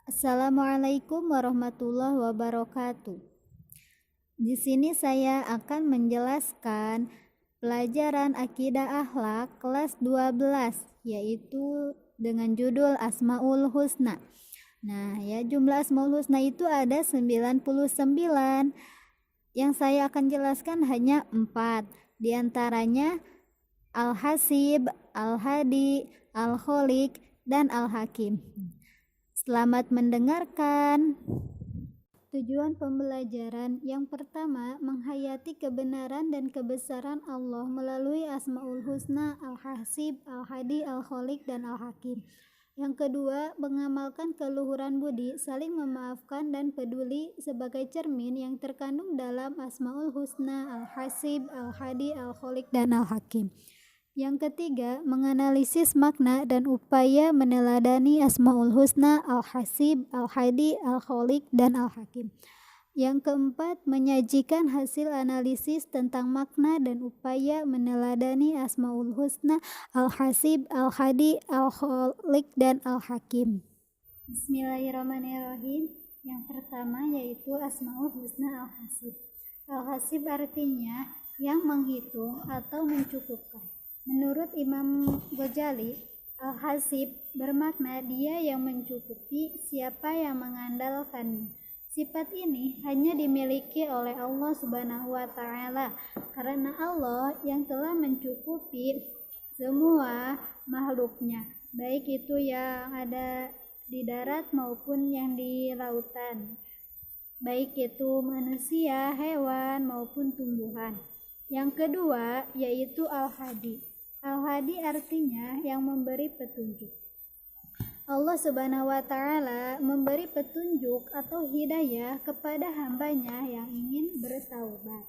Assalamualaikum warahmatullahi wabarakatuh. Di sini saya akan menjelaskan pelajaran akidah akhlak kelas 12, yaitu dengan judul Asmaul Husna. Nah, jumlah Asmaul Husna itu ada 99. Yang saya akan jelaskan hanya 4. Di antaranya Al-Hasib, Al-Hadi, Al-Kholiq, dan Al-Hakim. Selamat mendengarkan. Tujuan pembelajaran yang pertama, menghayati kebenaran dan kebesaran Allah melalui Asmaul Husna, Al-Hasib, Al-Hadi, Al-Kholiq, dan Al-Hakim. Yang kedua, mengamalkan keluhuran budi, saling memaafkan dan peduli sebagai cermin yang terkandung dalam Asmaul Husna, Al-Hasib, Al-Hadi, Al-Kholiq, dan Al-Hakim. Yang ketiga, menganalisis makna dan upaya meneladani Asmaul Husna, Al-Hasib, Al-Hadi, Al-Kholiq, dan Al-Hakim. Yang keempat, menyajikan hasil analisis tentang makna dan upaya meneladani Asmaul Husna, Al-Hasib, Al-Hadi, Al-Kholiq, dan Al-Hakim. Bismillahirrahmanirrahim. Yang pertama yaitu Asmaul Husna Al-Hasib. Al-Hasib artinya yang menghitung atau mencukupkan. Menurut Imam Ghazali, Al-Hasib bermakna dia yang mencukupi siapa yang mengandalkannya. Sifat ini hanya dimiliki oleh Allah Subhanahu wa Ta'ala, karena Allah yang telah mencukupi semua makhluknya, baik itu yang ada di darat maupun yang di lautan, baik itu manusia, hewan maupun tumbuhan. Yang kedua yaitu Al-Hadi. Al-Hadi artinya yang memberi petunjuk. Allah Subhanahu wa Ta'ala memberi petunjuk atau hidayah kepada hambanya yang ingin bertaubat.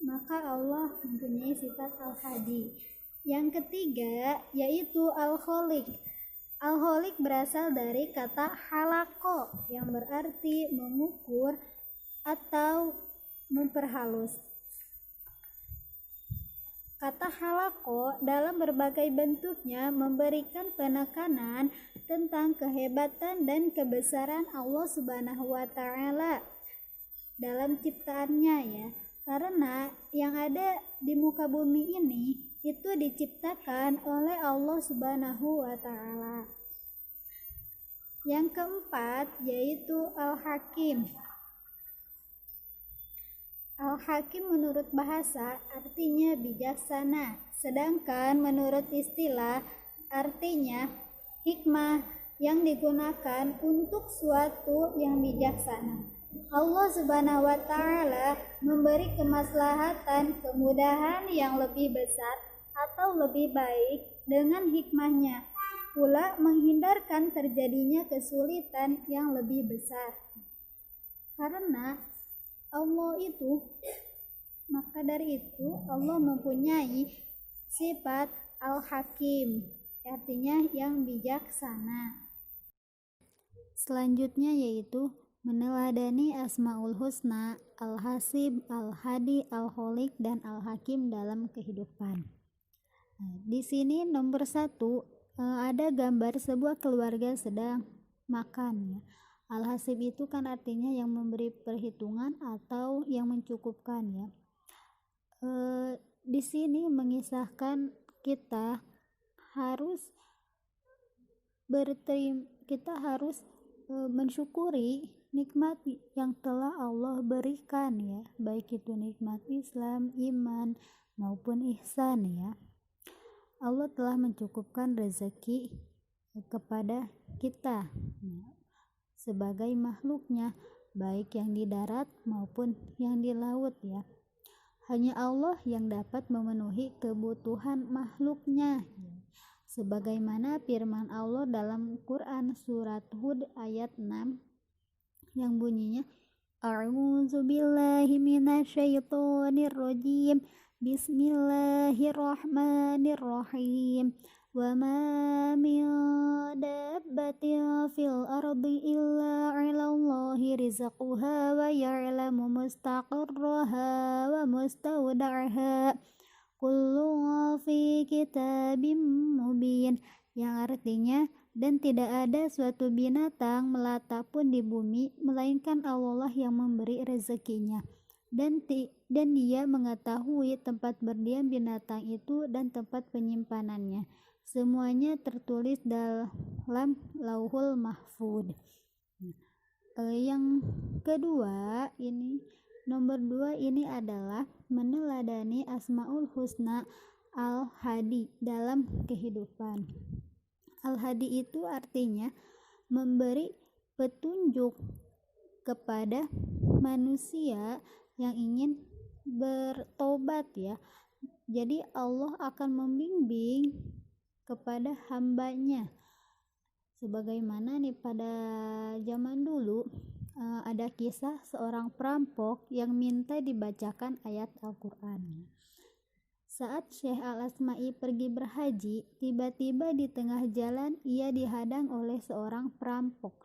Maka Allah mempunyai sifat Al-Hadi. Yang ketiga yaitu Al-Kholiq. Al-Kholiq berasal dari kata halako yang berarti mengukur atau memperhalus. Kata halako dalam berbagai bentuknya memberikan penekanan tentang kehebatan dan kebesaran Allah Subhanahu wa Ta'ala dalam ciptaannya, karena yang ada di muka bumi ini itu diciptakan oleh Allah Subhanahu wa Ta'ala. Yang keempat yaitu Al-Hakim. Al-Hakim menurut bahasa artinya bijaksana, sedangkan menurut istilah artinya hikmah yang digunakan untuk suatu yang bijaksana. Allah Subhanahu wa Ta'ala memberi kemaslahatan, kemudahan yang lebih besar atau lebih baik dengan hikmahnya, pula menghindarkan terjadinya kesulitan yang lebih besar. Karena Allah itu, maka dari itu Allah mempunyai sifat Al-Hakim, artinya yang bijaksana. Selanjutnya yaitu meneladani Asmaul Husna, Al-Hasib, Al-Hadi, Al-Kholiq, dan Al-Hakim dalam kehidupan. Di sini nomor 1 ada gambar sebuah keluarga sedang makan. Al-Hasib itu kan artinya yang memberi perhitungan atau yang mencukupkan. Di sini mengisahkan kita harus mensyukuri nikmat yang telah Allah berikan, baik itu nikmat Islam, iman maupun ihsan. Allah telah mencukupkan rezeki kepada kita sebagai makhluknya, baik yang di darat maupun yang di laut. Hanya Allah yang dapat memenuhi kebutuhan makhluknya, sebagaimana firman Allah dalam Quran surat Hud ayat 6 yang bunyinya A'udzu billahi minasyaitonir rajim. Bismillahirrahmanirrahim. Wa ma min dabbatin fil ardi illa 'alallahi rizquha wa ya'lamu mustaqarraha wa mustawda'aha kullu fi kitabim mubin, yang artinya dan tidak ada suatu binatang melata pun di bumi melainkan Allah yang memberi rezekinya, dan Dia mengetahui tempat berdiam binatang itu dan tempat penyimpanannya. Semuanya tertulis dalam Lauhul Mahfuz. Yang kedua ini, nomor 2 ini adalah meneladani Asmaul Husna Al-Hadi dalam kehidupan. Al-Hadi itu artinya memberi petunjuk kepada manusia yang ingin bertobat ya. Jadi Allah akan membimbing kepada hambanya. Sebagaimana nih pada zaman dulu ada kisah seorang perampok yang minta dibacakan ayat Al-Quran. Saat Syekh Al-Asma'i pergi berhaji, tiba-tiba di tengah jalan ia dihadang oleh seorang perampok.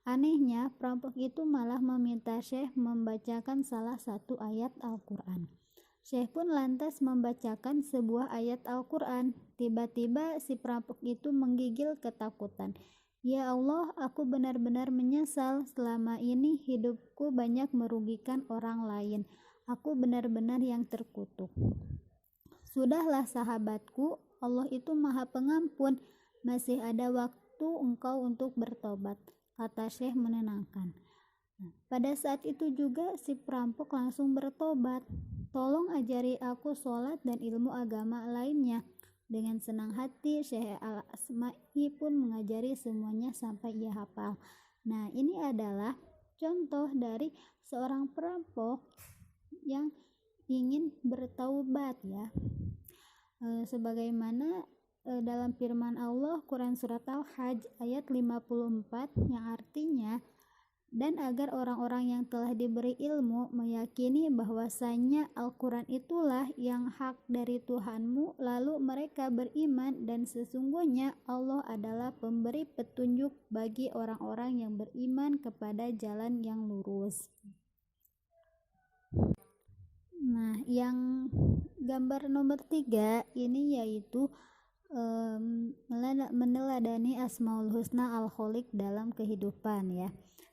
Anehnya, perampok itu malah meminta Syekh membacakan salah satu ayat Al-Quran. Syekh pun lantas membacakan sebuah ayat Al-Quran. Tiba-tiba si perampok itu menggigil ketakutan. Ya Allah, aku benar-benar menyesal. Selama ini hidupku banyak merugikan orang lain. Aku benar-benar yang terkutuk. Sudahlah sahabatku, Allah itu Maha Pengampun. Masih ada waktu engkau untuk bertobat, kata Syekh menenangkan. Pada saat itu juga si perampok langsung bertobat. Tolong ajari aku sholat dan ilmu agama lainnya. Dengan senang hati Syekh Al-Asma'i pun mengajari semuanya sampai ia hafal. Nah, ini adalah contoh dari seorang perampok yang ingin bertaubat ya. Sebagaimana dalam firman Allah Quran surat Al-Hajj ayat 54 yang artinya, dan agar orang-orang yang telah diberi ilmu meyakini bahwasanya Al-Quran itulah yang hak dari Tuhanmu, lalu mereka beriman, dan sesungguhnya Allah adalah pemberi petunjuk bagi orang-orang yang beriman kepada jalan yang lurus. Nah, yang gambar nomor 3 ini yaitu meneladani Asmaul Husna Al-Khaliq dalam kehidupan ya.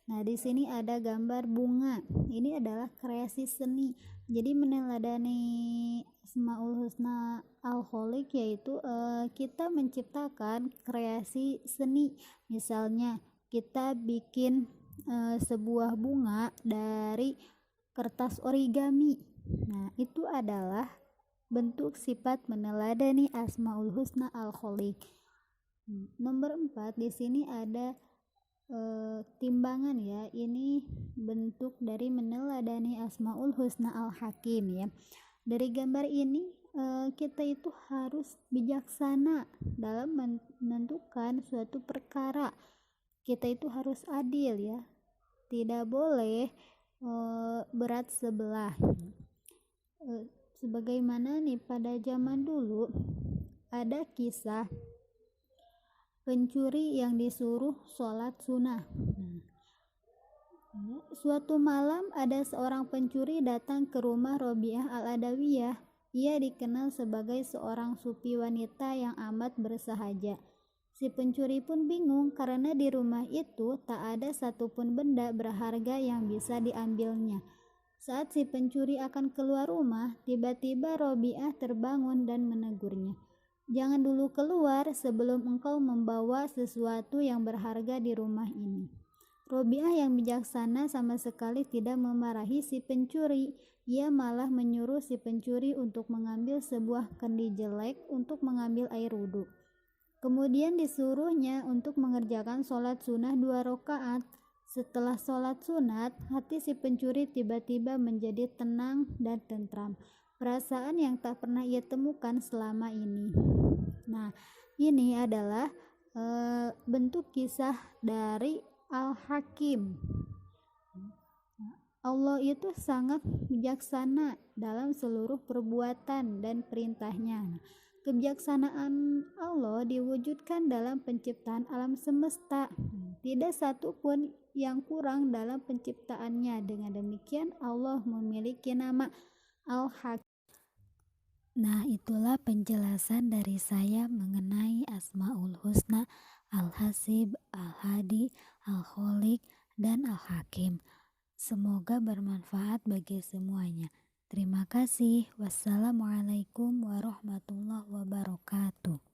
Nah, di sini ada gambar bunga. Ini adalah kreasi seni. Jadi meneladani Asmaul Husna Al-Khaliq yaitu kita menciptakan kreasi seni. Misalnya kita bikin sebuah bunga dari kertas origami. Nah, itu adalah bentuk sifat meneladani Asmaul Husna Al-Khaliq. Nomor 4 di sini ada timbangan ya. Ini bentuk dari meneladani Asmaul Husna Al-Hakim ya. Dari gambar ini kita itu harus bijaksana dalam menentukan suatu perkara. Kita itu harus adil ya. Tidak boleh berat sebelah. Sebagaimana nih pada zaman dulu ada kisah pencuri yang disuruh sholat sunnah. Suatu malam ada seorang pencuri datang ke rumah Robiah Al-Adawiyah. Ia dikenal sebagai seorang sufi wanita yang amat bersahaja. Si pencuri pun bingung karena di rumah itu tak ada satupun benda berharga yang bisa diambilnya. Saat si pencuri akan keluar rumah, tiba-tiba Robiah terbangun dan menegurnya. Jangan dulu keluar sebelum engkau membawa sesuatu yang berharga di rumah ini. Robiah yang bijaksana sama sekali tidak memarahi si pencuri. Ia malah menyuruh si pencuri untuk mengambil sebuah kendi jelek untuk mengambil air wudhu. Kemudian disuruhnya untuk mengerjakan sholat sunnah 2 rakaat. Setelah sholat sunat, hati si pencuri tiba-tiba menjadi tenang dan tentram. Perasaan yang tak pernah ia temukan selama ini. Nah, ini adalah bentuk kisah dari Al-Hakim. Allah itu sangat bijaksana dalam seluruh perbuatan dan perintahnya. Kebijaksanaan Allah diwujudkan dalam penciptaan alam semesta. Tidak satu pun yang kurang dalam penciptaannya. Dengan demikian Allah memiliki nama Al-Hakim. Nah, itulah penjelasan dari saya mengenai Asmaul Husna Al-Hasib, Al-Hadi, Al-Kholiq, dan Al-Hakim. Semoga bermanfaat bagi semuanya. Terima kasih. Wassalamualaikum warahmatullahi wabarakatuh.